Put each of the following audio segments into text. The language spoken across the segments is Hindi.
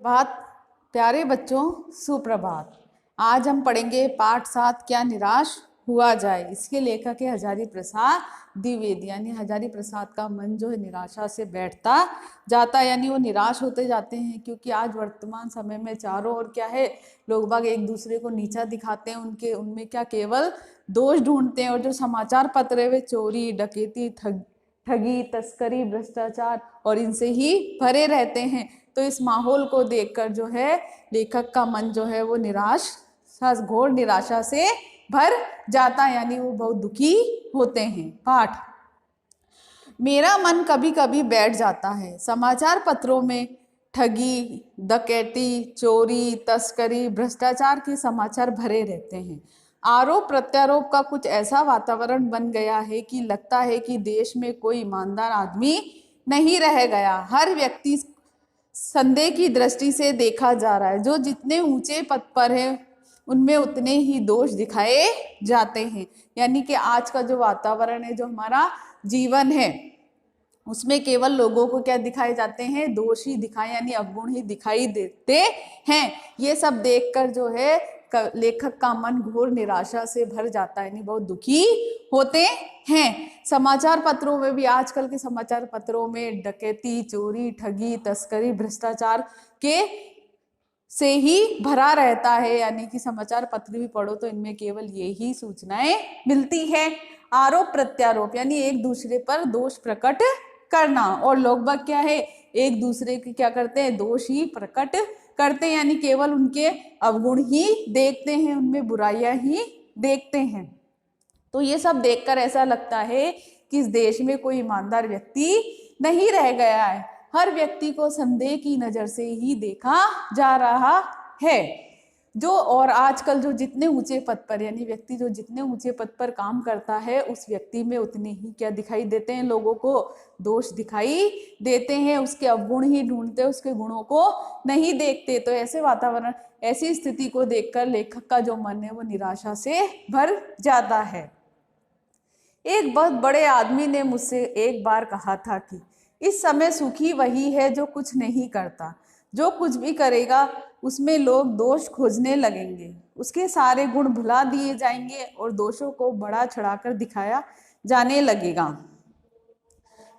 प्रभात प्यारे बच्चों, सुप्रभात। आज हम पढ़ेंगे पाठ 7 क्या निराश हुआ जाए। इसके लेखक है हजारी प्रसाद द्विवेदी। यानी हजारी प्रसाद का मन जो है निराशा से बैठता जाता, यानी वो निराश होते जाते हैं, क्योंकि आज वर्तमान समय में चारों ओर क्या है, लोग बाग एक दूसरे को नीचा दिखाते हैं, उनमें क्या केवल दोष ढूंढते हैं। और जो समाचार पत्र है वे चोरी, डकैती, ठगी, तस्करी, भ्रष्टाचार और इनसे ही भरे रहते हैं। तो इस माहौल को देखकर जो है लेखक का मन जो है वो घोर निराशा से भर जाता, यानी वो बहुत दुखी होते हैं। पाठ। मेरा मन कभी कभी बैठ जाता है। समाचार पत्रों में ठगी, डकैती, चोरी, तस्करी, भ्रष्टाचार के समाचार भरे रहते हैं। आरोप प्रत्यारोप का कुछ ऐसा वातावरण बन गया है कि लगता है कि देश में कोई ईमानदार आदमी नहीं रह गया। हर व्यक्ति संदेह की दृष्टि से देखा जा रहा है। जो जितने ऊंचे पद पर है उनमें उतने ही दोष दिखाए जाते हैं। यानी कि आज का जो वातावरण है, जो हमारा जीवन है, उसमें केवल लोगों को क्या दिखाए जाते हैं, दोष ही दिखाए, यानी अवगुण ही दिखाई देते हैं। ये सब देखकर जो है लेखक का मन घोर निराशा से भर जाता है, यानी बहुत दुखी होते हैं। समाचार पत्रों में भी, आजकल के समाचार पत्रों में डकैती, चोरी, ठगी, तस्करी, भ्रष्टाचार के से ही भरा रहता है। यानी कि समाचार पत्र भी पढ़ो तो इनमें केवल यही सूचनाएं मिलती है। आरोप प्रत्यारोप यानी एक दूसरे पर दोष प्रकट करना, और लोग बाग क्या है, एक दूसरे के क्या करते हैं, दोष ही प्रकट करते हैं, यानी केवल उनके अवगुण ही देखते हैं, उनमें बुराइयां ही देखते हैं। तो ये सब देखकर ऐसा लगता है कि इस देश में कोई ईमानदार व्यक्ति नहीं रह गया है। हर व्यक्ति को संदेह की नजर से ही देखा जा रहा है। जो और आजकल जो जितने ऊंचे पद पर, यानी व्यक्ति जो जितने ऊंचे पद पर काम करता है, उस व्यक्ति में उतने ही क्या दिखाई देते हैं, लोगों को दोष दिखाई देते हैं। उसके अवगुण ही ढूंढते, उसके गुणों को नहीं देखते। तो ऐसे वातावरण, ऐसी स्थिति को देखकर लेखक का जो मन है वो निराशा से भर जाता है। एक बहुत बड़े आदमी ने मुझसे एक बार कहा था कि इस समय सुखी वही है जो कुछ नहीं करता। जो कुछ भी करेगा उसमें लोग दोष खोजने लगेंगे, उसके सारे गुण भुला दिए जाएंगे और दोषों को बढ़ा चढ़ाकर दिखाया जाने लगेगा।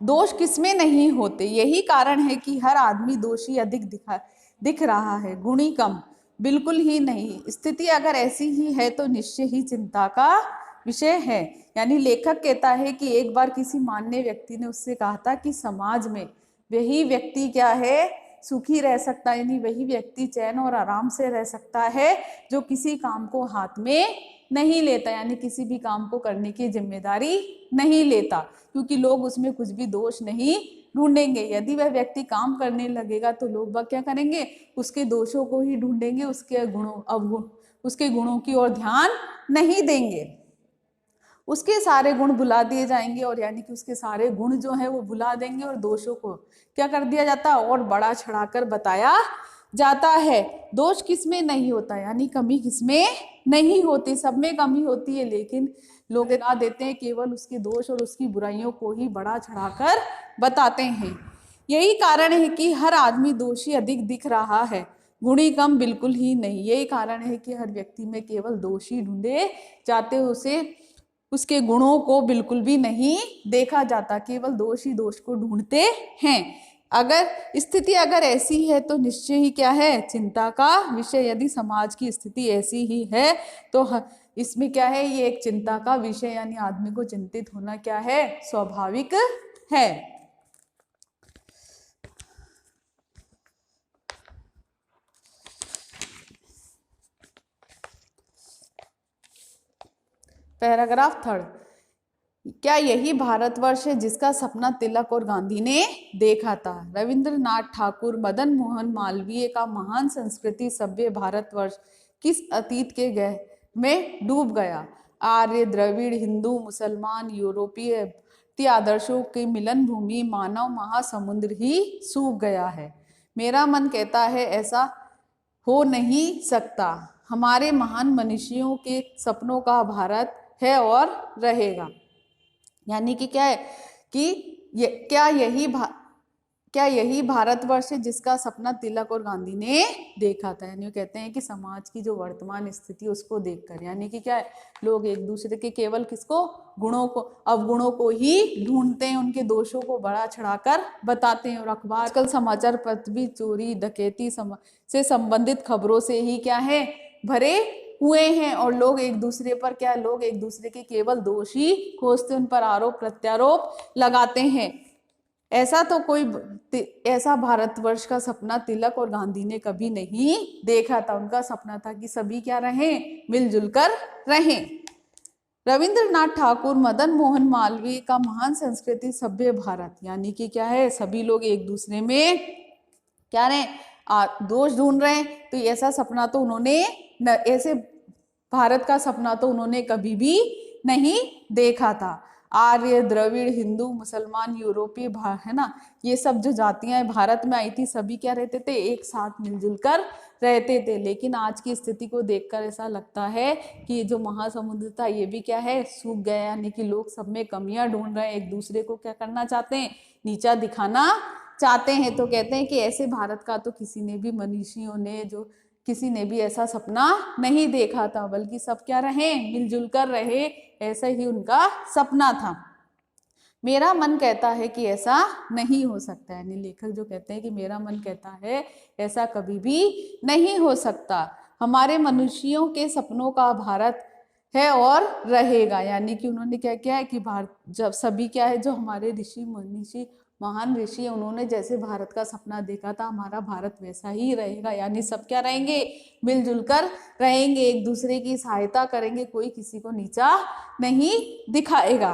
दोष किसमें नहीं होते, यही कारण है कि हर आदमी दोषी अधिक दिख रहा है, गुणी कम, बिल्कुल ही नहीं। स्थिति अगर ऐसी ही है तो निश्चय ही चिंता का विषय है। यानी लेखक कहता है कि एक बार किसी मान्य व्यक्ति ने उससे कहा था कि समाज में वही व्यक्ति क्या है, सुखी रह सकता है, यानी वही व्यक्ति चैन और आराम से रह सकता है जो किसी काम को हाथ में नहीं लेता, यानी किसी भी काम को करने की जिम्मेदारी नहीं लेता, क्योंकि लोग उसमें कुछ भी दोष नहीं ढूंढेंगे। यदि वह व्यक्ति काम करने लगेगा तो लोग बाग क्या करेंगे, उसके दोषों को ही ढूंढेंगे, उसके गुणों की ओर ध्यान नहीं देंगे। उसके सारे गुण भुला दिए जाएंगे, और यानी कि उसके सारे गुण जो है वो भुला देंगे, और दोषों को क्या कर दिया जाता है, और बड़ा चढ़ाकर बताया जाता है। दोष किसमें नहीं होता, यानी कमी किसमें नहीं होती, सब में कमी होती है, लेकिन लोग बता देते हैं, केवल उसके दोष और उसकी बुराइयों को ही बड़ा चढ़ाकर बताते हैं। यही कारण है कि हर आदमी दोषी अधिक दिख रहा है, गुणी कम बिल्कुल ही नहीं। यही कारण है कि हर व्यक्ति में केवल दोषी ढूंढे जाते, उसे उसके गुणों को बिल्कुल भी नहीं देखा जाता, केवल दोष ही दोष को ढूंढते हैं। अगर स्थिति अगर ऐसी है तो निश्चय ही क्या है, चिंता का विषय। यदि समाज की स्थिति ऐसी ही है तो इसमें क्या है, ये एक चिंता का विषय, यानी आदमी को चिंतित होना क्या है, स्वाभाविक है। पैराग्राफ 3। क्या यही भारतवर्ष है जिसका सपना तिलक और गांधी ने देखा था? रविंद्रनाथ ठाकुर, मदन मोहन मालवीय का महान संस्कृति सभ्य भारतवर्ष किस अतीत के गह में डूब गया? आर्य, द्रविड़, हिंदू, मुसलमान, यूरोपीय आदर्शों की मिलन भूमि मानव महासमुद्र ही सूख गया है। मेरा मन कहता है ऐसा हो नहीं सकता। हमारे महान मनीषियों के सपनों का भारत है और रहेगा। यानी कि क्या है कि क्या यही क्या यही भारतवर्ष है जिसका सपना तिलक और गांधी ने देखा था? यानी वो कहते हैं कि समाज की जो वर्तमान स्थिति उसको देखकर, यानी कि क्या है, लोग एक दूसरे के केवल किसको, गुणों को, अवगुणों को ही ढूंढते हैं, उनके दोषों को बड़ा चढ़ाकर बताते हैं। और अखबार, आजकल समाचार पत्र भी चोरी डकैती से संबंधित खबरों से ही क्या है, भरे हुए हैं। और लोग एक दूसरे पर क्या, लोग एक दूसरे के केवल दोष ही खोजते, उन पर आरोप प्रत्यारोप लगाते हैं। ऐसा भारतवर्ष का सपना तिलक और गांधी ने कभी नहीं देखा था। उनका सपना था कि सभी क्या रहें, मिलजुल कर रहें। रविंद्रनाथ ठाकुर, मदन मोहन मालवीय का महान संस्कृति सभ्य भारत, यानी कि क्या है, सभी लोग एक दूसरे में क्या रहे, दोष ढूंढ रहे हैं। तो ऐसा सपना तो उन्होंने ऐसे भारत का सपना तो उन्होंने कभी भी नहीं देखा था। आर्य, द्रविड़, हिंदू, मुसलमान, यूरोपीय, है ना, ये सब जो जातियां भारत में आई थी, सभी क्या रहते थे, एक साथ मिलजुल कर रहते थे। लेकिन आज की स्थिति को देखकर ऐसा लगता है कि ये जो महासमुद्र था ये भी क्या है, सूख गया। यानी कि लोग सब में कमियां ढूंढ रहे हैं, एक दूसरे को क्या करना चाहते हैं, नीचा दिखाना चाहते हैं। तो कहते हैं कि ऐसे भारत का तो किसी ने भी, मनीषियों ने, जो किसी ने भी ऐसा सपना नहीं देखा था, बल्कि सब क्या रहे, मिलजुल कर रहे, ऐसा ही उनका सपना था। मेरा मन कहता है कि ऐसा नहीं हो सकता, यानी लेखक जो कहते हैं कि मेरा मन कहता है ऐसा कभी भी नहीं हो सकता। हमारे मनुष्यों के सपनों का भारत है और रहेगा। यानी कि उन्होंने क्या किया है कि भारत, जब सभी क्या है, जो हमारे ऋषि मनीषी महान ऋषि है, उन्होंने जैसे भारत का सपना देखा था, हमारा भारत वैसा ही रहेगा। यानी सब क्या रहेंगे, मिलजुल कर रहेंगे, एक दूसरे की सहायता करेंगे, कोई किसी को नीचा नहीं दिखाएगा।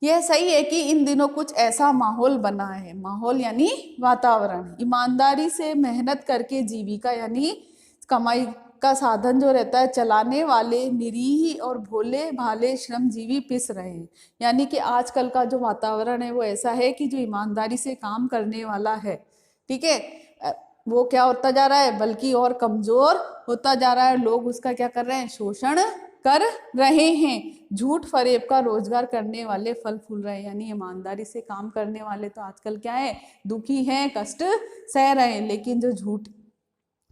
यह सही है कि इन दिनों कुछ ऐसा माहौल बना है, माहौल यानी वातावरण, ईमानदारी से मेहनत करके जीविका यानी कमाई का साधन जो रहता है चलाने वाले निरीह और भोले भाले श्रमजीवी पिस रहे हैं। यानी कि आजकल का जो वातावरण है वो ऐसा है कि जो ईमानदारी से काम करने वाला है, ठीक है, वो क्या होता जा रहा है, बल्कि और कमजोर होता जा रहा है। लोग उसका क्या कर रहे हैं, शोषण कर रहे हैं। झूठ फरेब का रोजगार करने वाले फल फूल रहे हैं। यानी ईमानदारी से काम करने वाले तो आजकल क्या है, दुखी हैं, कष्ट सह रहे हैं। लेकिन जो झूठ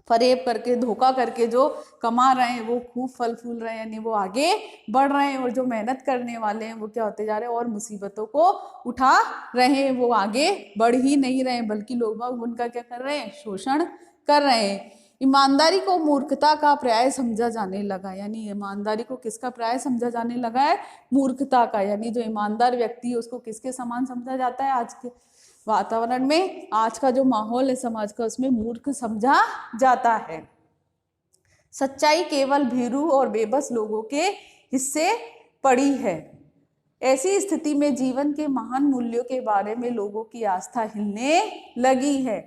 फरेब करके, धोखा करके जो कमा रहे हैं वो खूब फल फूल रहे हैं, यानी वो आगे बढ़ रहे हैं। और जो मेहनत करने वाले हैं वो क्या होते जा रहे हैं, और मुसीबतों को उठा रहे हैं, वो आगे बढ़ ही नहीं रहे हैं, बल्कि लोग उनका क्या कर रहे हैं, शोषण कर रहे हैं। ईमानदारी को मूर्खता का पर्याय समझा जाने लगा। यानी ईमानदारी को किसका पर्याय समझा जाने लगा है, मूर्खता का। यानी जो ईमानदार व्यक्ति है उसको किसके समान समझा जाता है, आज के वातावरण में, आज का जो माहौल है समाज का, उसमें मूर्ख समझा जाता है। सच्चाई केवल भीरू और बेबस लोगों के हिस्से पड़ी है। ऐसी स्थिति में जीवन के महान मूल्यों के बारे में लोगों की आस्था हिलने लगी है।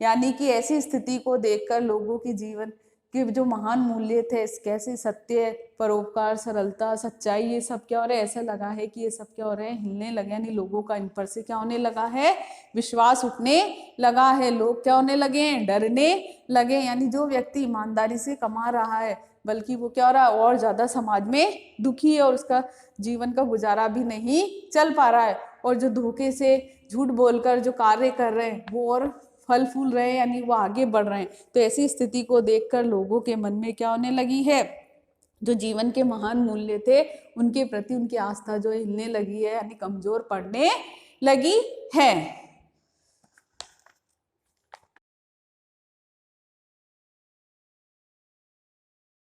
यानी कि ऐसी स्थिति को देखकर लोगों की जीवन के जो महान मूल्य थे, कैसे सत्य, परोपकार, सरलता, सच्चाई, ये सब क्या हो रहा है, ऐसा लगा है कि ये सब क्या हो रहे हैं, हिलने लगे। यानी लोगों का इन पर से क्या होने लगा है, विश्वास उठने लगा है। लोग क्या होने लगे हैं, डरने लगे। यानी जो व्यक्ति ईमानदारी से कमा रहा है, बल्कि वो क्या हो रहा है, और ज्यादा समाज में दुखी है और उसका जीवन का गुजारा भी नहीं चल पा रहा है। और जो धोखे से, झूठ बोलकर जो कार्य कर रहे हैं वो और फल फूल रहे हैं, यानी वो आगे बढ़ रहे हैं। तो ऐसी स्थिति को देखकर लोगों के मन में क्या होने लगी है, जो जीवन के महान मूल्य थे उनके प्रति उनकी आस्था जो हिलने लगी है, यानी कमजोर पड़ने लगी है।